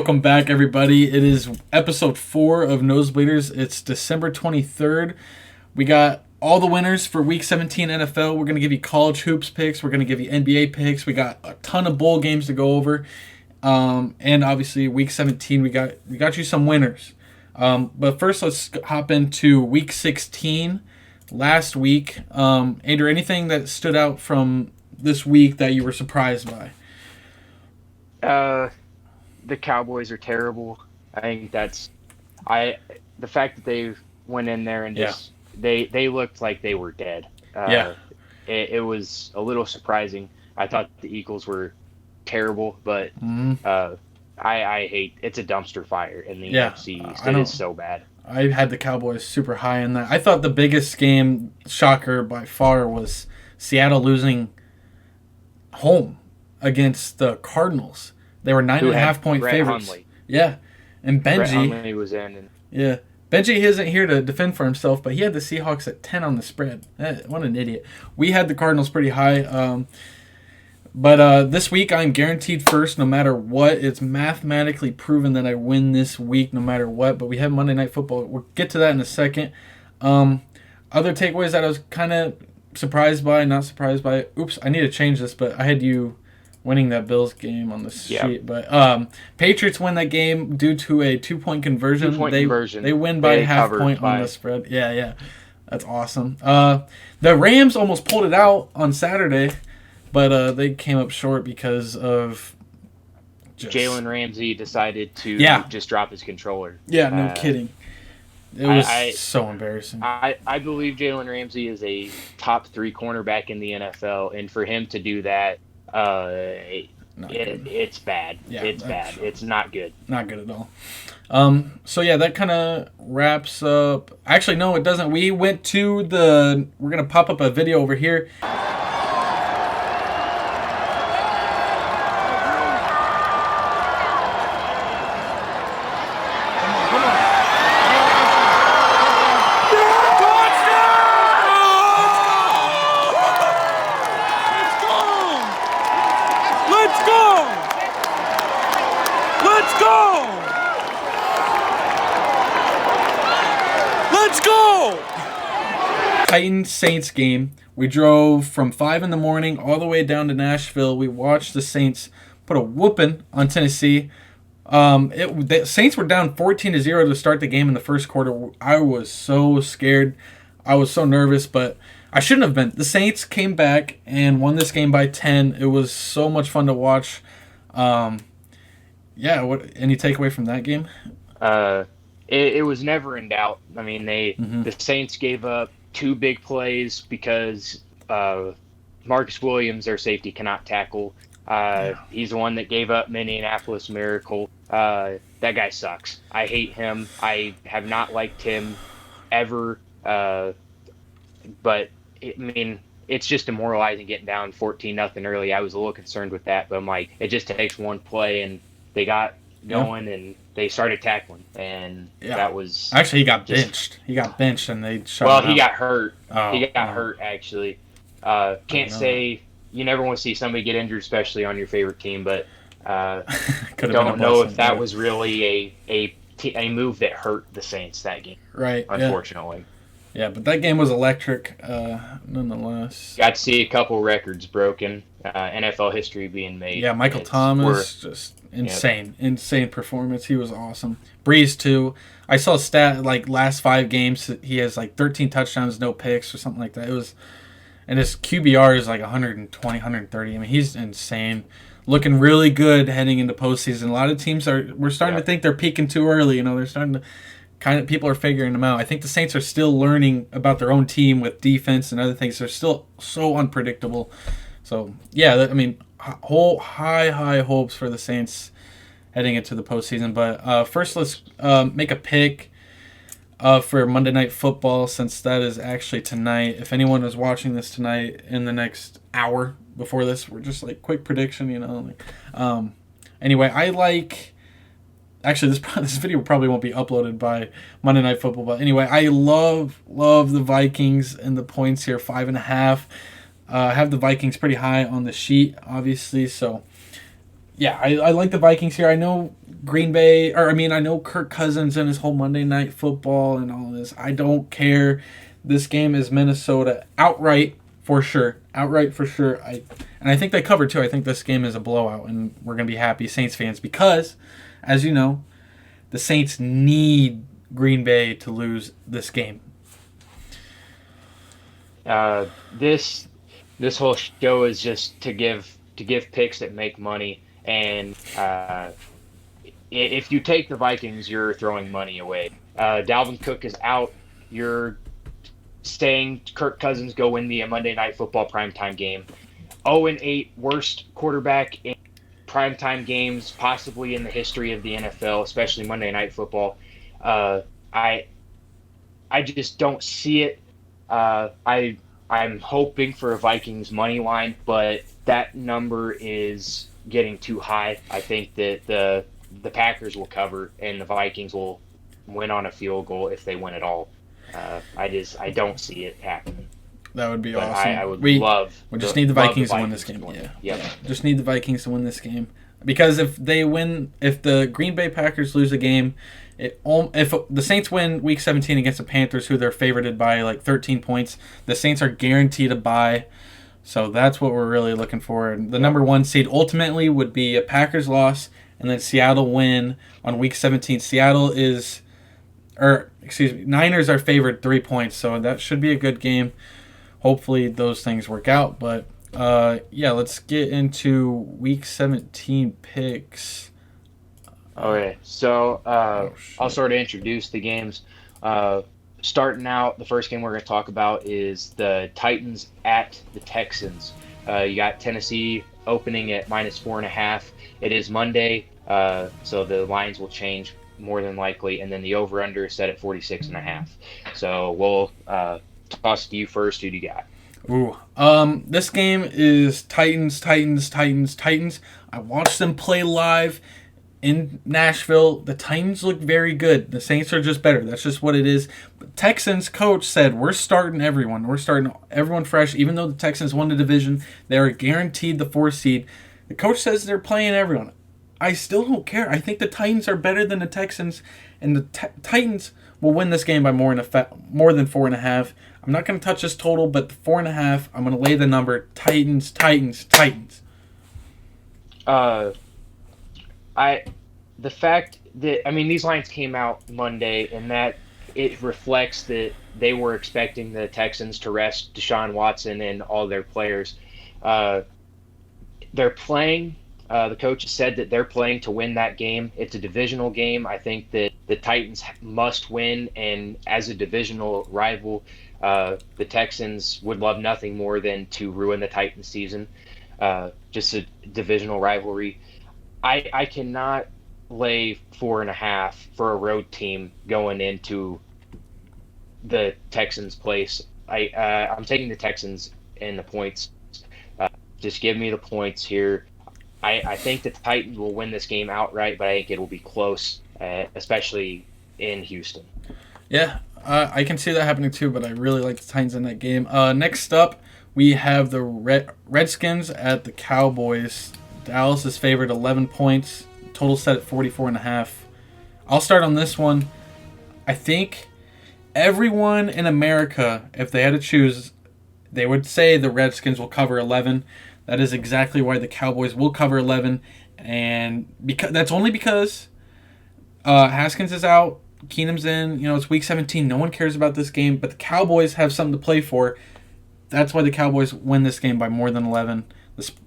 Welcome back, everybody. It is episode 4 of Nosebleeders. It's December 23rd. We got all the winners for Week 17 NFL. We're going to give you college hoops picks. We're going to give you NBA picks. We got a ton of bowl games to go over. And obviously, Week 17, we got you some winners. But first, let's hop into Week 16. Last week, Andrew, anything that stood out from this week that you were surprised by? The Cowboys are terrible. I think the fact that they went in there and just they looked like they were dead. It was a little surprising. I thought the Eagles were terrible, but I hate it's a dumpster fire in the NFC East. It is so bad. I had the Cowboys super high in that. I thought the biggest game, shocker by far, was Seattle losing home against the Cardinals. They were 9.5-point favorites. Hundley. Yeah, and Benji. Hundley was in. Yeah, Benji isn't here to defend for himself, but he had the Seahawks at 10 on the spread. What an idiot. We had the Cardinals pretty high. But this week, I'm guaranteed first no matter what. It's mathematically proven that I win this week no matter what. But we have Monday Night Football. We'll get to that in a second. Other takeaways that I was kind of surprised by, not surprised by. Oops, I need to change this, but I had you winning that Bills game on the sheet. But Patriots win that game due to a 2-point conversion. They win by half point on the spread. Yeah. That's awesome. The Rams almost pulled it out on Saturday. But they came up short because of Jalen Ramsey decided to just drop his controller. Yeah, no kidding. It was so embarrassing. I believe Jalen Ramsey is a top 3 cornerback in the NFL, and for him to do that, it's bad. Yeah, it's bad. Sure. It's not good. Not good at all. So that kind of wraps up. Actually, no, it doesn't. We went to we're going to pop up a video over here. Titans-Saints game. We drove from 5 in the morning all the way down to Nashville. We watched the Saints put a whooping on Tennessee. The Saints were down 14-0 to start the game in the first quarter. I was so scared. I was so nervous, but I shouldn't have been. The Saints came back and won this game by 10. It was so much fun to watch. Any takeaway from that game? It was never in doubt. I mean, the Saints gave up 2 big plays because Marcus Williams, their safety, cannot tackle. He's the one that gave up Minneapolis Miracle. That guy sucks. I hate him. I have not liked him ever. But it's just demoralizing getting down 14-0 early. I was a little concerned with that, but I'm like, it just takes one play, and they got going and they started tackling, and that was actually he got benched. He got benched, and they shut him out. He got hurt. He got hurt actually. Can't say you never want to see somebody get injured, especially on your favorite team, but don't know if that was really a move that hurt the Saints that game. Right. Unfortunately. Yeah, but that game was electric, nonetheless. Got to see a couple records broken, NFL history being made. Yeah, Michael Thomas, just insane performance. He was awesome. Breeze, too. I saw a stat, last 5 games, he has, 13 touchdowns, no picks, or something like that. And his QBR is, 120, 130. I mean, he's insane. Looking really good heading into postseason. A lot of teams we're starting to think they're peaking too early. They're starting to... people are figuring them out. I think the Saints are still learning about their own team with defense and other things. They're still so unpredictable. So, high hopes for the Saints heading into the postseason. But first, let's make a pick for Monday Night Football, since that is actually tonight. If anyone is watching this tonight in the next hour before this, we're just quick prediction, Anyway, I like... Actually, this video probably won't be uploaded by Monday Night Football. But anyway, I love the Vikings and the points here, 5.5. I have the Vikings pretty high on the sheet, obviously. So, Yeah, I like the Vikings here. I know Green Bay, I know Kirk Cousins and his whole Monday Night Football and all this. I don't care. This game is Minnesota outright for sure. Outright for sure. I think they cover too. I think this game is a blowout, and we're gonna be happy Saints fans because, as you know, the Saints need Green Bay to lose this game. This whole show is just to give picks that make money, and if you take the Vikings, you're throwing money away. Dalvin Cook is out. You're saying Kirk Cousins go win the Monday Night Football primetime game. 0-8, worst quarterback in primetime games, possibly in the history of the NFL, especially Monday Night Football. I just don't see it. I'm hoping for a Vikings money line, but that number is getting too high. I think that the Packers will cover and the Vikings will win on a field goal if they win at all. I don't see it happening. That would be but awesome. I would love. We just need the Vikings to win this game. Yeah. Just need the Vikings to win this game because if the Green Bay Packers lose a game, if the Saints win Week 17 against the Panthers, who they're favorited by like 13 points, the Saints are guaranteed a bye. So that's what we're really looking for. And the number 1 seed ultimately would be a Packers loss, and then Seattle win on Week 17. Niners are favored 3 points, so that should be a good game. Hopefully those things work out. But let's get into Week 17 picks. Okay, so I'll sort of introduce the games. Starting out, the first game we're going to talk about is the Titans at the Texans. You got Tennessee opening at -4.5. It is Monday, so the lines will change more than likely, and then the over-under is set at 46.5. So we'll toss to you first. Who do you got? This game is Titans. I watched them play live in Nashville. The Titans look very good. The Saints are just better. That's just what it is. But Texans coach said, we're starting everyone. We're starting everyone fresh. Even though the Texans won the division, they are guaranteed the 4th seed. The coach says they're playing everyone. I still don't care. I think the Titans are better than the Texans, and the Titans will win this game by more than 4.5. I'm not going to touch this total, but the 4.5, I'm going to lay the number. Titans. The fact that these lines came out Monday, and that it reflects that they were expecting the Texans to rest Deshaun Watson and all their players. They're playing. The coach said that they're playing to win that game. It's a divisional game. I think that the Titans must win, and as a divisional rival, the Texans would love nothing more than to ruin the Titans season. Just a divisional rivalry. I cannot lay 4.5 for a road team going into the Texans' place. I'm taking the Texans and the points. Just give me the points here. I think the Titans will win this game outright, but I think it will be close, especially in Houston. Yeah, I can see that happening too, but I really like the Titans in that game. Next up, we have the Redskins at the Cowboys. Dallas is favored 11 points. Total set at 44.5. I'll start on this one. I think everyone in America, if they had to choose, they would say the Redskins will cover 11. That is exactly why the Cowboys will cover 11, and that's only because Haskins is out, Keenum's in. It's Week 17. No one cares about this game, but the Cowboys have something to play for. That's why the Cowboys win this game by more than 11.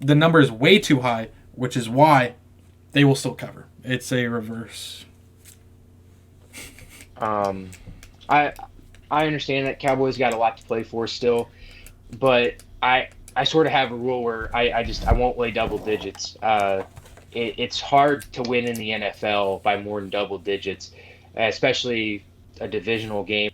The number is way too high, which is why they will still cover. It's a reverse. I understand that Cowboys got a lot to play for still, but I sort of have a rule where I won't lay double digits. It's hard to win in the NFL by more than double digits, especially a divisional game.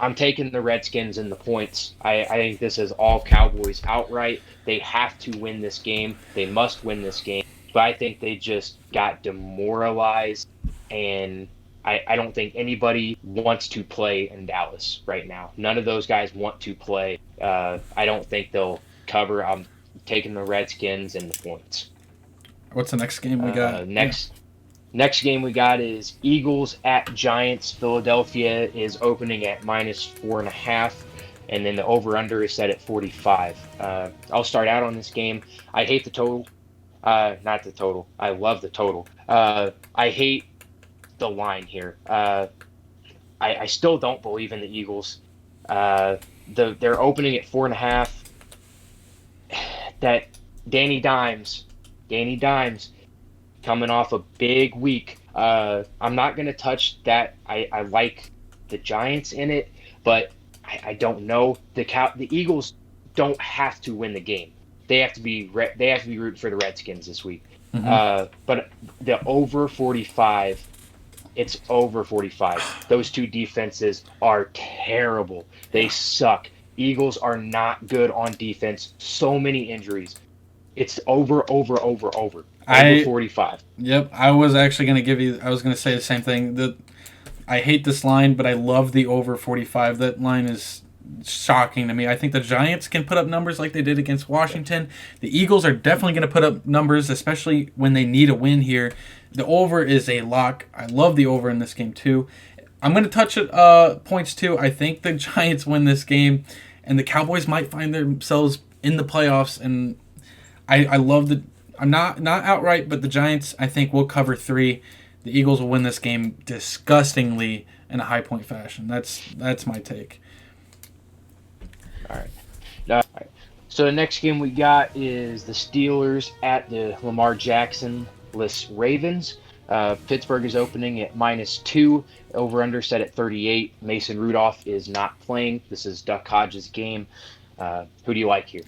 I'm taking the Redskins and the points. I think this is all Cowboys outright. They have to win this game. They must win this game. But I think they just got demoralized, and I don't think anybody wants to play in Dallas right now. None of those guys want to play. I don't think they'll cover. I'm taking the Redskins and the points. What's the next game we got? Next game we got is Eagles at Giants. Philadelphia is opening at -4.5, and then the over/under is set at 45. I'll start out on this game. I hate the total. Not the total. I love the total. I hate the line here. I still don't believe in the Eagles. They're opening at 4.5. That Danny Dimes coming off a big week. I'm not going to touch that. I like the Giants in it, but I don't know. The Eagles don't have to win the game. They have to be rooting for the Redskins this week. But the over 45, it's over 45. Those two defenses are terrible. They suck. Eagles are not good on defense. So many injuries. It's over 45. Yep, I was actually going to say the same thing. I hate this line, but I love the over 45. That line is shocking to me. I think the Giants can put up numbers like they did against Washington. The Eagles are definitely going to put up numbers, especially when they need a win here. The over is a lock. I love the over in this game too. I'm going to touch points too. I think the Giants win this game, and the Cowboys might find themselves in the playoffs. And I love the. I'm not outright, but the Giants I think will cover 3. The Eagles will win this game disgustingly in a high point fashion. That's my take. All right. So the next game we got is the Steelers at the Lamar Jackson-less Ravens. Pittsburgh is opening at -2. Over/under set at 38. Mason Rudolph is not playing. This is Duck Hodges' game. Who do you like here?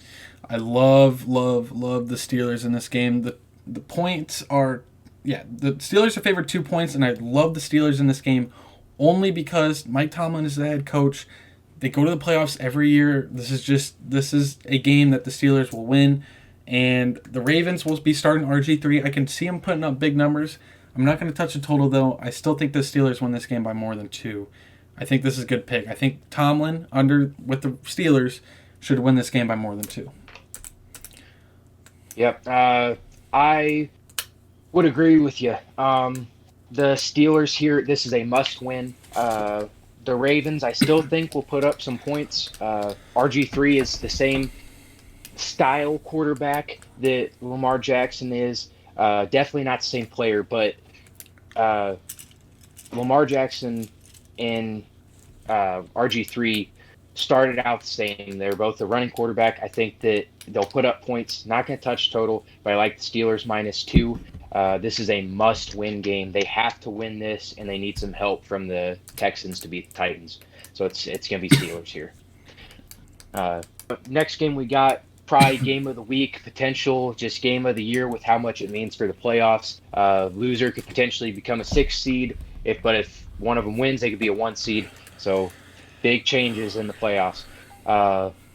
I love the Steelers in this game. The points are, the Steelers are favored 2 points, and I love the Steelers in this game only because Mike Tomlin is the head coach. They go to the playoffs every year. This is a game that the Steelers will win, and the Ravens will be starting RG3. I can see them putting up big numbers. I'm not going to touch the total, though. I still think the Steelers win this game by more than 2. I think this is a good pick. I think Tomlin, with the Steelers, should win this game by more than 2. Yep. I would agree with you. The Steelers here, this is a must-win. The Ravens, I still think, will put up some points. RG3 is the same style quarterback that Lamar Jackson is. Definitely not the same player, but Lamar Jackson and RG3 started out the same. They're both the running quarterback. I think that they'll put up points. Not going to touch total, but I like the Steelers -2. This is a must-win game. They have to win this, and they need some help from the Texans to beat the Titans. So it's going to be Steelers here. Next game we got, probably game of the week, potential just game of the year with how much it means for the playoffs. Loser could potentially become a 6 seed, but if one of them wins, they could be a 1 seed. So big changes in the playoffs.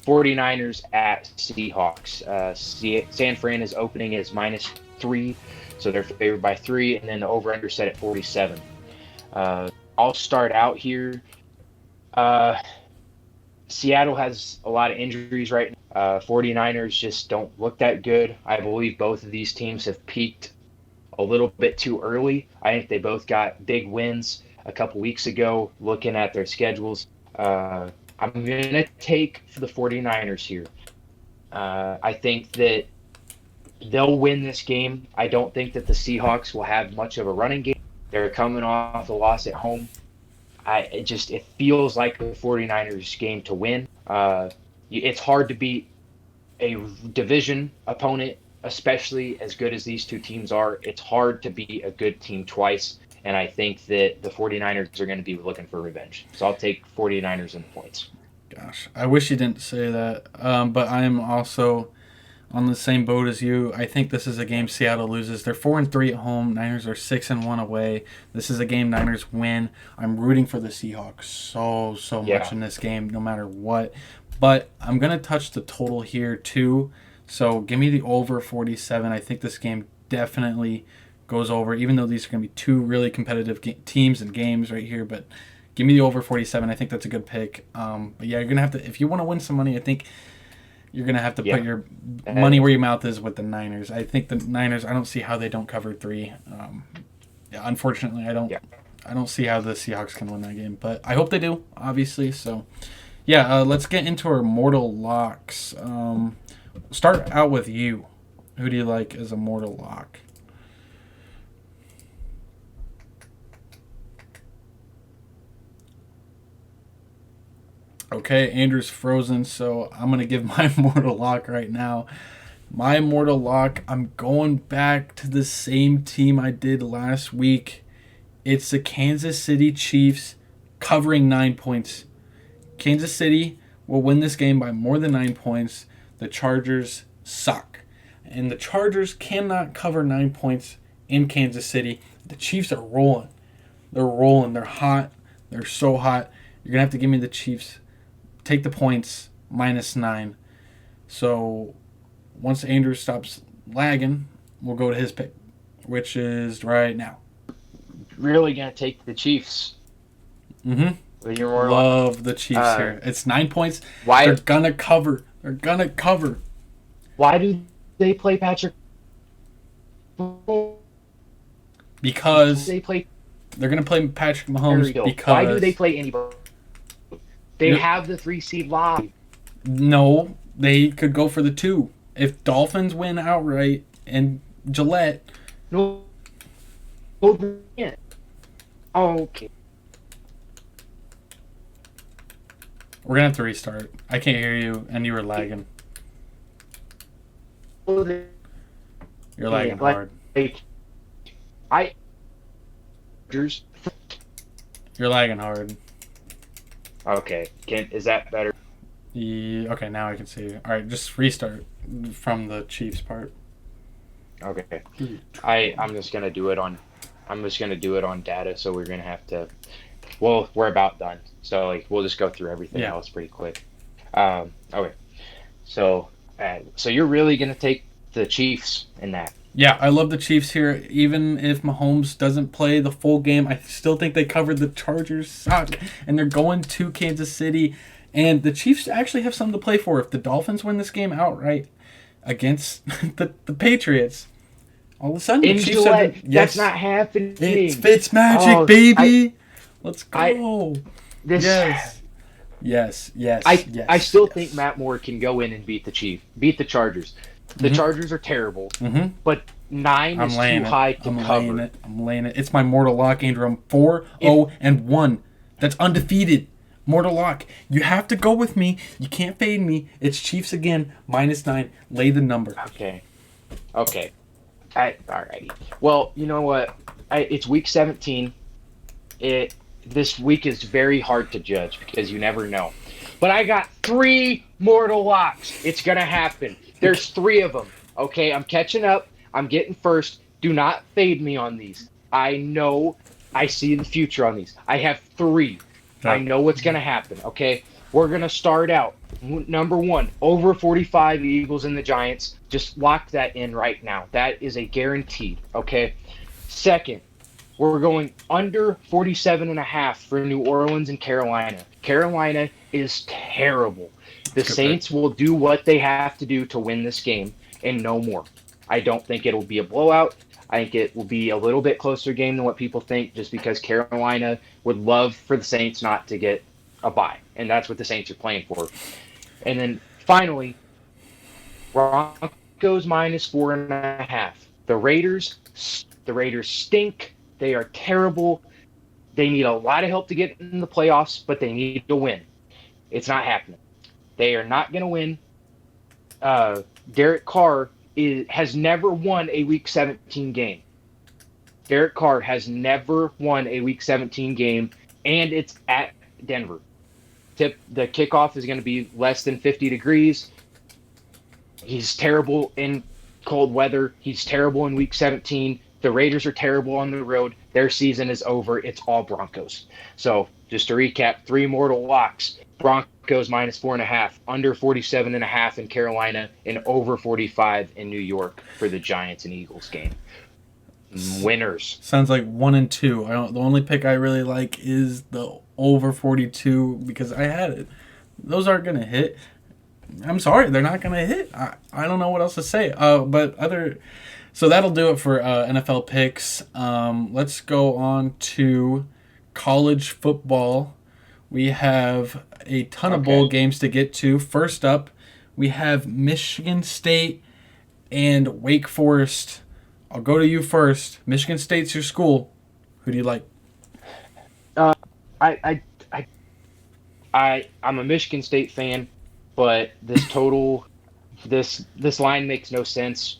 49ers at Seahawks. San Fran is opening as -3, so they're favored by 3, and then the over/under set at 47. I'll start out here. Seattle has a lot of injuries right now. 49ers just don't look that good. I believe both of these teams have peaked a little bit too early. I think they both got big wins a couple weeks ago, looking at their schedules. I'm going to take for the 49ers here. I think that they'll win this game. I don't think that the Seahawks will have much of a running game. They're coming off a loss at home. It feels like the 49ers game to win. It's hard to beat a division opponent, especially as good as these two teams are. It's hard to beat a good team twice. And I think that the 49ers are going to be looking for revenge. So I'll take 49ers in points. Gosh, I wish you didn't say that. But I am also on the same boat as you. I think this is a game Seattle loses. They're 4-3 at home. Niners are 6-1 away. This is a game Niners win. I'm rooting for the Seahawks so much in this game, no matter what. But I'm going to touch the total here too. So give me the over 47. I think this game definitely goes over, even though these are going to be two really competitive teams and games right here. But give me the over 47. I think that's a good pick. But yeah, you're going to have to, if you want to win some money, I think you're going to have to Yeah. put your money where your mouth is with the Niners. I think the Niners, I don't see how they don't cover 3. Yeah, unfortunately, I don't see how the Seahawks can win that game, but I hope they do, obviously. So, yeah, let's get into our mortal locks. Start out with you. Who do you like as a mortal lock? Okay, Andrew's frozen, so I'm going to give my mortal lock right now. My mortal lock, I'm going back to the same team I did last week. It's the Kansas City Chiefs covering 9 points. Kansas City will win this game by more than 9 points. The Chargers suck. And the Chargers cannot cover 9 points in Kansas City. The Chiefs are rolling. They're rolling. They're hot. They're so hot. You're going to have to give me the Chiefs. Take the points, -9. So once Andrew stops lagging, we'll go to his pick, which is right now. Really going to take the Chiefs. Love the Chiefs here. It's 9 points. Why? They're going to cover. They're going to cover. Why do they play Patrick? Because they're going to play Patrick Mahomes because... Why do they play anybody? They have the 3 seed live. No, they could go for the 2. If Dolphins win outright and Gillette... No. Okay. We're going to have to restart. I can't hear you, and you were lagging. You're lagging hard. You're lagging hard. Okay. Is that better? Yeah, okay, now I can see you. All right, just restart from the Chiefs part. Okay. I'm just gonna do it on data, so we're gonna have to. Well, we're about done, so we'll just go through everything else pretty quick. Okay. So you're really gonna take the Chiefs in that? Yeah, I love the Chiefs here. Even if Mahomes doesn't play the full game, I still think they covered. The Chargers suck, and they're going to Kansas City. And the Chiefs actually have something to play for. If the Dolphins win this game outright against the Patriots, all of a sudden the Chiefs are... That's not happening. It's Fitzmagic, baby. Let's go. Yes. I still think Matt Moore can go in and beat the Chargers. The Chargers are terrible, but 9 is too high to cover. I'm laying it. It's my mortal lock, Andrew. I'm 4-0-1. That's undefeated. Mortal lock. You have to go with me. You can't fade me. It's Chiefs again, -9. Lay the number. Okay. Alrighty. Well, you know what? It's week 17. This week is very hard to judge because you never know. But I got 3 mortal locks. It's going to happen. There's 3 of them. Okay, I'm catching up. I'm getting first. Do not fade me on these. I know I see the future on these. I have 3. I know what's going to happen. Okay, we're going to start out. Number 1, over 45 Eagles and the Giants. Just lock that in right now. That is a guaranteed. Okay. Second, we're going under 47.5 for New Orleans and Carolina. Carolina is terrible. The Saints will do what they have to do to win this game and no more. I don't think it'll be a blowout. I think it will be a little bit closer game than what people think just because Carolina would love for the Saints not to get a bye. And that's what the Saints are playing for. And then finally, Broncos -4.5. The Raiders stink. They are terrible. They need a lot of help to get in the playoffs, but they need to win. It's not happening. They are not going to win. Derek Carr has never won a Week 17 game. Derek Carr has never won a Week 17 game, and it's at Denver. The kickoff is going to be less than 50 degrees. He's terrible in cold weather. He's terrible in Week 17. The Raiders are terrible on the road. Their season is over. It's all Broncos. So just to recap, 3 mortal locks. Broncos -4.5, under 47.5 in Carolina, and over 45 in New York for the Giants and Eagles game. Winners. Sounds like 1 and 2. The only pick I really like is the over 42 because I had it. Those aren't going to hit. I'm sorry, they're not going to hit. I don't know what else to say. So that'll do it for NFL picks. Let's go on to college football. We have a ton of bowl games to get to. First up, we have Michigan State and Wake Forest. I'll go to you first. Michigan State's your school. Who do you like? I'm a Michigan State fan, but this line makes no sense.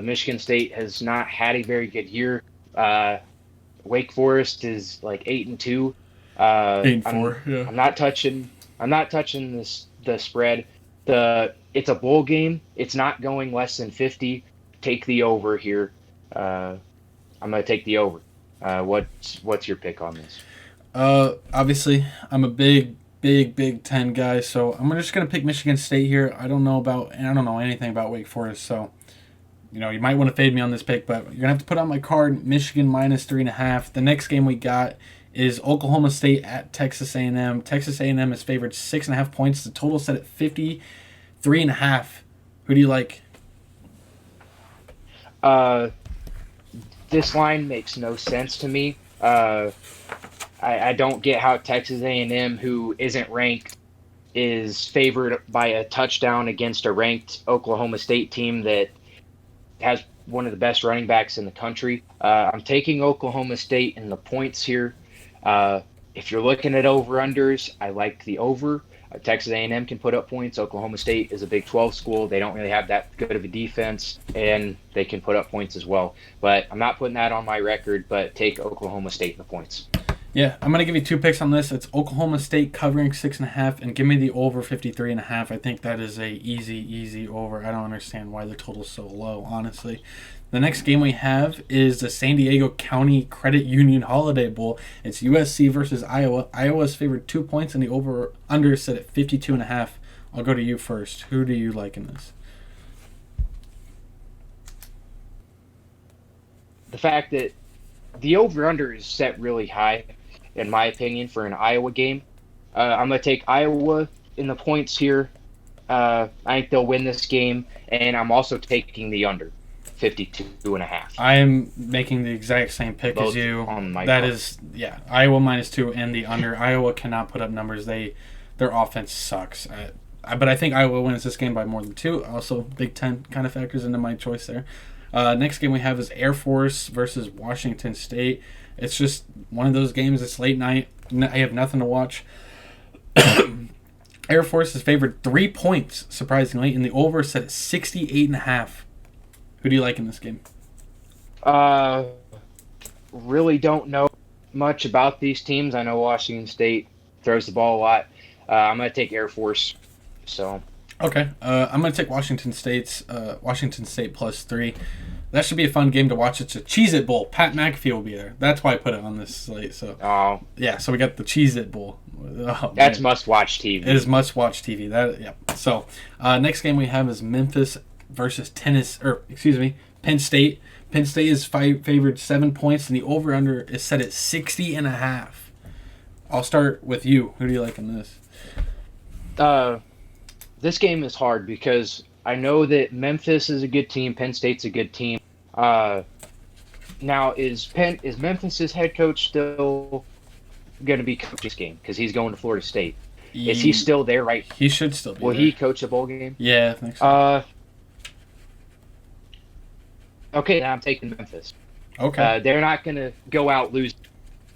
Michigan State has not had a very good year. Wake Forest is like 8-2. 8-4. Yeah. I'm not touching the spread. It's a bowl game. It's not going less than 50. Take the over here. I'm gonna take the over. What's your pick on this? Obviously, I'm a big Big Ten guy, so I'm just gonna pick Michigan State here. I don't know anything about Wake Forest, so you might want to fade me on this pick, but you're gonna have to put on my card. Michigan -3.5. The next game we got is Oklahoma State at Texas A&M. Texas A&M is favored 6.5 points. The total set at 53.5. Who do you like? This line makes no sense to me. I don't get how Texas A&M, who isn't ranked, is favored by a touchdown against a ranked Oklahoma State team that has one of the best running backs in the country. I'm taking Oklahoma State in the points here. If you're looking at over-unders, I like the over. Texas A&M can put up points. Oklahoma State is a Big 12 school. They don't really have that good of a defense, and they can put up points as well. But I'm not putting that on my record, but take Oklahoma State in the points. Yeah, I'm going to give you 2 picks on this. It's Oklahoma State covering 6.5, and give me the over 53.5. I think that is a easy over. I don't understand why the total's so low, honestly. The next game we have is the San Diego County Credit Union Holiday Bowl. It's USC versus Iowa. Iowa's favored 2 points, and the over-under is set at 52.5. I'll go to you first. Who do you like in this? The fact that the over-under is set really high, in my opinion, for an Iowa game. I'm going to take Iowa in the points here. I think they'll win this game, and I'm also taking the under, 52.5. I am making the exact same pick Both as you. on my That card. is, Iowa -2 and the under. Iowa cannot put up numbers. Their offense sucks. But I think Iowa wins this game by more than 2. Also, Big Ten kind of factors into my choice there. Next game we have is Air Force versus Washington State. It's just one of those games. It's late night. I have nothing to watch. Air Force is favored 3 points, surprisingly, and the over is set at 68.5. Who do you like in this game? Really don't know much about these teams. I know Washington State throws the ball a lot. I'm going to take Air Force. So Okay, I'm going to take Washington State +3. That should be a fun game to watch. It's a Cheez-It Bowl. Pat McAfee will be there. That's why I put it on this slate. So yeah, so we got the Cheez-It Bowl. Oh, that's man. must-watch TV. It is must-watch TV. So next game we have is Memphis versus Penn State. Penn State is favored 7 points, and the over/under is set at 60.5. I'll start with you. Who do you like in this? This game is hard because I know that Memphis is a good team. Penn State's a good team. Now, is Memphis' head coach still going to be coaching this game? Because he's going to Florida State. Is he still there, right? He should still be Will there. he coach a bowl game? Yeah, I think so. Okay, now I'm taking Memphis. Okay. They're not going to go out lose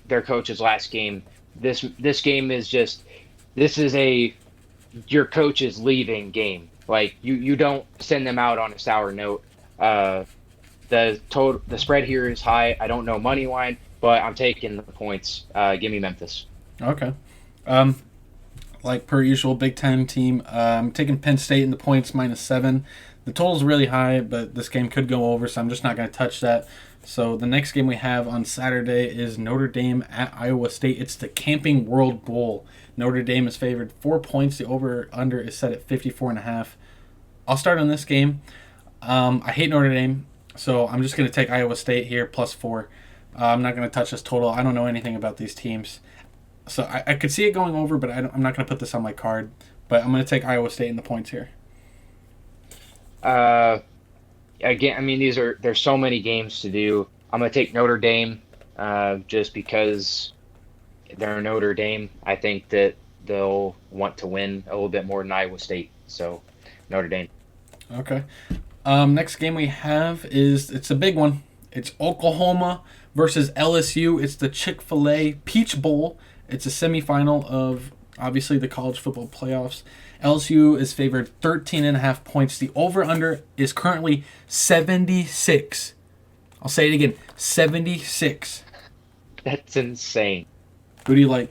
their coach's last game. This game is just your coach is leaving game. Like you don't send them out on a sour note. The spread here is high. I don't know money line, but I'm taking the points. Give me Memphis. Okay. Like per usual, Big Ten team. I'm taking Penn State in the points -7. The total's really high, but this game could go over, so I'm just not going to touch that. So the next game we have on Saturday is Notre Dame at Iowa State. It's the Camping World Bowl. Notre Dame is favored 4 points. The over/under is set at 54.5. I'll start on this game. I hate Notre Dame, so I'm just going to take Iowa State here +4. I'm not going to touch this total. I don't know anything about these teams. So I could see it going over, but I'm not going to put this on my card. but I'm going to take Iowa State in the points here. Again, I mean, there's so many games to do. I'm going to take Notre Dame just because they're Notre Dame. I think that they'll want to win a little bit more than Iowa State. So, Notre Dame. Okay. Next game we have it's a big one. It's Oklahoma versus LSU. It's the Chick-fil-A Peach Bowl. It's a semifinal of, obviously, the college football playoffs. LSU is favored 13.5 points. The over-under is currently 76. I'll say it again, 76. That's insane. Who do you like?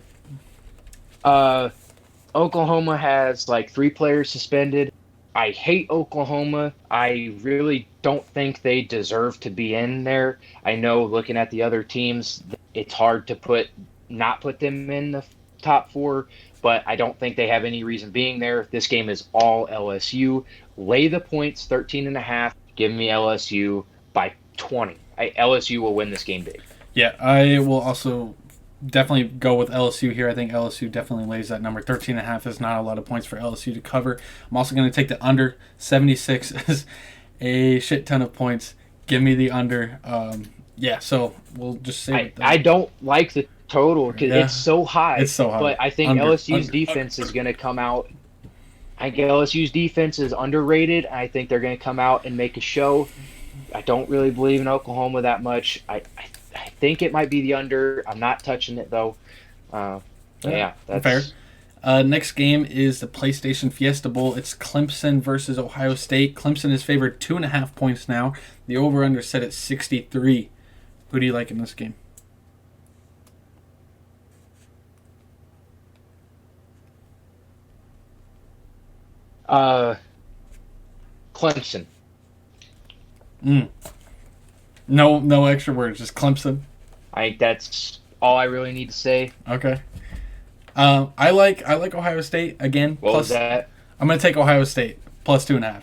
Oklahoma has like 3 players suspended. I hate Oklahoma. I really don't think they deserve to be in there. I know looking at the other teams, it's hard to not put them in the top 4, but I don't think they have any reason being there. This game is all LSU. Lay the points, 13.5. Give me LSU by 20. LSU will win this game big. Yeah, I will also definitely go with LSU here. I think LSU definitely lays that number. 13.5 is not a lot of points for LSU to cover. I'm also going to take the under. 76 is a shit ton of points. Give me the under. So we'll just say I don't like the total because it's so high. It's so high. But I think LSU's defense is going to come out. I think LSU's defense is underrated. I think they're going to come out and make a show. I don't really believe in Oklahoma that much. I think it might be the under. I'm not touching it, though. That's fair. Next game is the PlayStation Fiesta Bowl. It's Clemson versus Ohio State. Clemson is favored 2.5 points now. The over-under set at 63. Who do you like in this game? Clemson. No extra words, just Clemson. I think that's all I really need to say. Okay. I like Ohio State again. What was that? I'm gonna take Ohio State plus 2.5.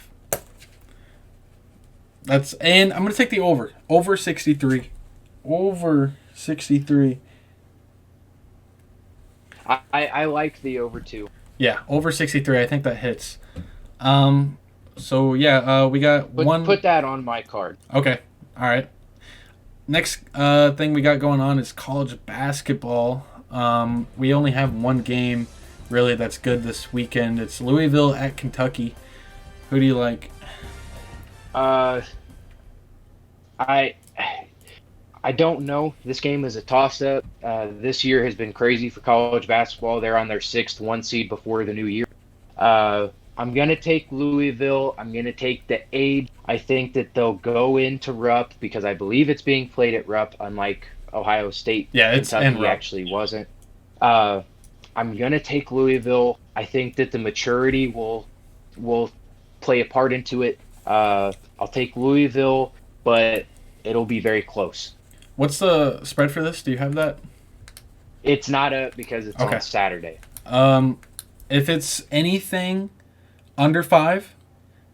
And I'm gonna take the over 63. Over 63. I like the over 2. Yeah, over 63. I think that hits. We got one. Put that on my card. Okay. All right. Next thing we got going on is college basketball. We only have one game really that's good this weekend. It's Louisville at Kentucky. Who do you like? I don't know. This game is a toss-up. This year has been crazy for college basketball. They're on their 6th 1 seed before the new year. I'm going to take Louisville. I'm going to take the age. I think that they'll go into Rupp because I believe it's being played at Rupp, unlike Ohio State. Yeah, it's Kentucky actually wasn't. I'm going to take Louisville. I think that the maturity will play a part into it. I'll take Louisville, but it'll be very close. What's the spread for this? Do you have that? It's not up because it's on Saturday. If it's anything under 5,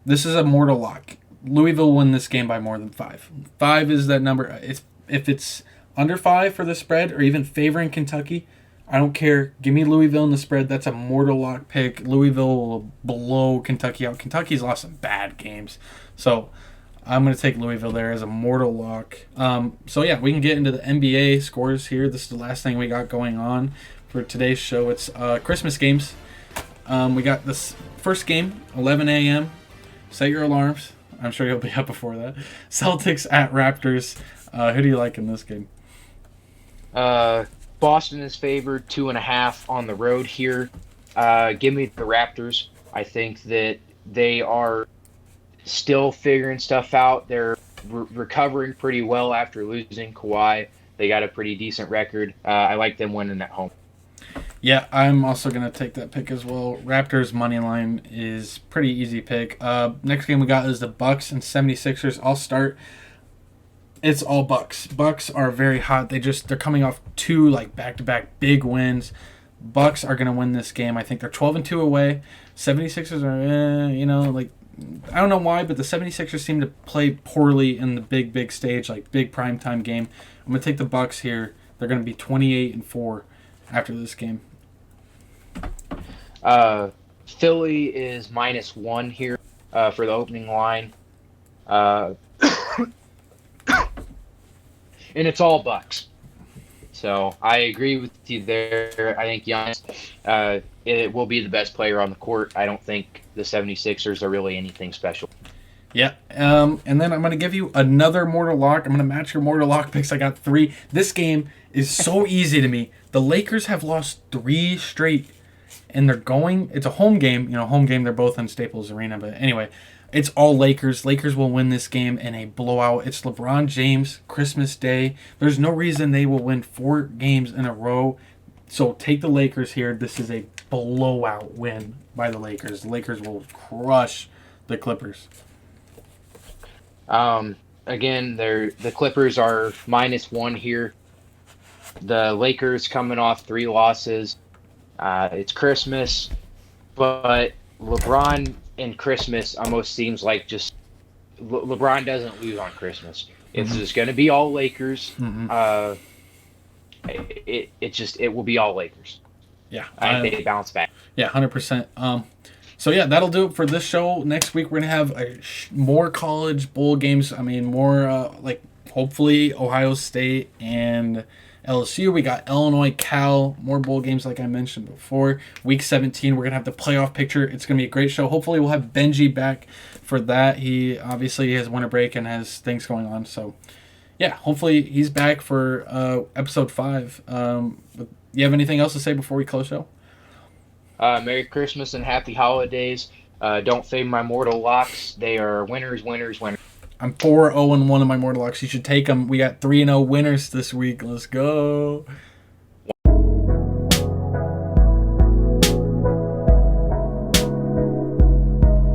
this is a mortal lock. Louisville win this game by more than 5. 5 is that number. If it's under 5 for the spread or even favoring Kentucky, I don't care. Give me Louisville in the spread. That's a mortal lock pick. Louisville will blow Kentucky out. Kentucky's lost some bad games. So I'm going to take Louisville there as a mortal lock. We can get into the NBA scores here. This is the last thing we got going on for today's show. It's Christmas games. We got this first game, 11 a.m. Set your alarms. I'm sure you'll be up before that. Celtics at Raptors. Who do you like in this game? Boston is favored 2.5 on the road here. Give me the Raptors. I think that they are still figuring stuff out. They're recovering pretty well after losing Kawhi. They got a pretty decent record. I like them winning at home. Yeah, I'm also going to take that pick as well. Raptors money line is pretty easy pick. Next game we got is the Bucks and 76ers. I'll start. It's all Bucks. Bucks are very hot. They're coming off 2 back-to-back big wins. Bucks are going to win this game. I think they're 12-2 away. 76ers are I don't know why, but the 76ers seem to play poorly in the big stage, big primetime game. I'm going to take the Bucks here. They're going to be 28-4 after this game. Philly is -1 here for the opening line. Uh, and it's all Bucks. So I agree with you there. I think Giannis it will be the best player on the court. I don't think the 76ers are really anything special. Yeah. And then I'm going to give you another Mortal Lock. I'm going to match your Mortal Lock picks. I got 3. This game is so easy to me. The Lakers have lost 3 straight, and they're going. It's a home game. Home game. They're both in Staples Arena. But anyway, it's all Lakers. Lakers will win this game in a blowout. It's LeBron James, Christmas Day. There's no reason they will win 4 games in a row. So take the Lakers here. This is a blowout win by the Lakers. The Lakers will crush the Clippers. Again, the Clippers are -1 here. The Lakers coming off 3 losses. It's Christmas, but LeBron and Christmas almost seems like just LeBron doesn't lose on Christmas. It's just going to be all Lakers. It will be all Lakers. Yeah, I think they bounce back. Yeah, 100%. So yeah, that'll do it for this show. Next week we're gonna have more college bowl games. I mean, more hopefully Ohio State and LSU. We got Illinois, Cal, more bowl games like I mentioned before. Week 17, we're going to have the playoff picture. It's going to be a great show. Hopefully we'll have Benji back for that. He obviously has winter break and has things going on. So, yeah, hopefully he's back for episode 5. You have anything else to say before we close the show? Merry Christmas and Happy Holidays. Don't fade my Mortal Locks. They are winners, winners, winners. I'm 4-0-1 in my Mortal Locks. You should take them. We got 3-0 winners this week. Let's go.